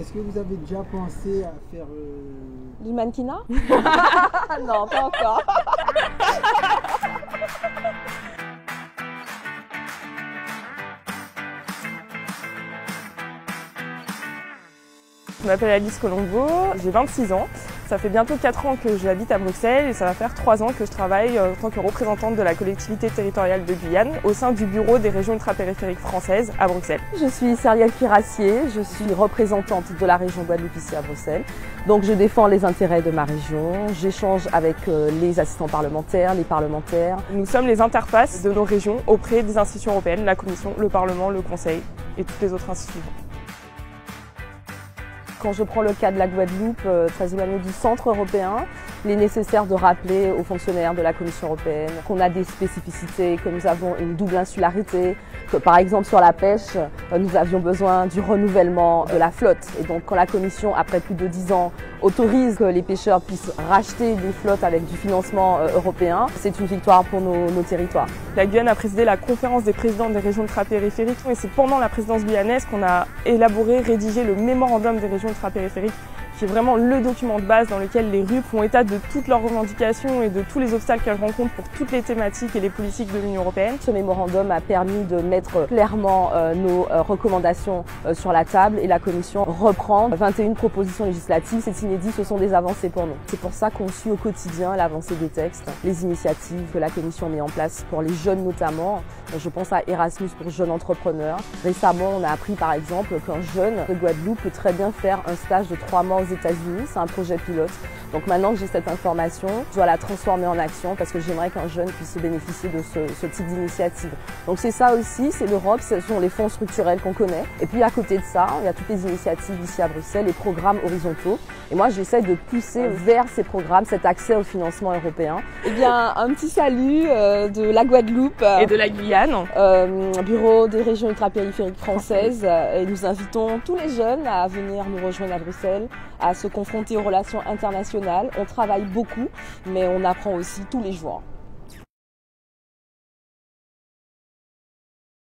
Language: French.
Est-ce que vous avez déjà pensé à faire Du mannequinat? Non, pas encore. Je m'appelle Alice Colombo, j'ai 26 ans. Ça fait bientôt 4 ans que j'habite à Bruxelles et ça va faire 3 ans que je travaille en tant que représentante de la collectivité territoriale de Guyane au sein du bureau des régions ultrapériphériques françaises à Bruxelles. Je suis Cyrielle Cuirassier, je suis représentante de la région Guadeloupe ici à Bruxelles. Donc je défends les intérêts de ma région, j'échange avec les assistants parlementaires, les parlementaires. Nous sommes les interfaces de nos régions auprès des institutions européennes, la Commission, le Parlement, le Conseil et toutes les autres institutions. Quand je prends le cas de la Guadeloupe, très éloignée du centre européen, il est nécessaire de rappeler aux fonctionnaires de la Commission européenne qu'on a des spécificités, que nous avons une double insularité, que par exemple sur la pêche, nous avions besoin du renouvellement de la flotte. Et donc quand la Commission, après plus de 10 ans, autorise que les pêcheurs puissent racheter des flottes avec du financement européen, c'est une victoire pour nos territoires. La Guyane a présidé la conférence des présidents des régions ultrapériphériques et c'est pendant la présidence guyanaise qu'on a élaboré, rédigé le mémorandum des régions ultrapériphériques, qui est vraiment le document de base dans lequel les RUP font état de toutes leurs revendications et de tous les obstacles qu'elles rencontrent pour toutes les thématiques et les politiques de l'Union européenne. Ce mémorandum a permis de mettre clairement nos recommandations sur la table et la Commission reprend 21 propositions législatives. C'est inédit, ce sont des avancées pour nous. C'est pour ça qu'on suit au quotidien l'avancée des textes, les initiatives que la Commission met en place pour les jeunes notamment. Je pense à Erasmus pour jeunes entrepreneurs. Récemment, on a appris par exemple qu'un jeune de Guadeloupe peut très bien faire un stage de 3 mois aux États-Unis. C'est un projet pilote. Donc maintenant que j'ai cette information, je dois la transformer en action parce que j'aimerais qu'un jeune puisse bénéficier de ce type d'initiative. Donc c'est ça aussi, c'est l'Europe, ce sont les fonds structurels qu'on connaît. Et puis à côté de ça, il y a toutes les initiatives ici à Bruxelles, les programmes horizontaux. Et moi, j'essaie de pousser vers ces programmes cet accès au financement européen. Eh bien, un petit salut de la Guadeloupe et de la Guyane. Bureau des régions ultrapériphériques françaises. Et nous invitons tous les jeunes à venir nous rejoindre à Bruxelles, à se confronter aux relations internationales. On travaille beaucoup, mais on apprend aussi tous les jours.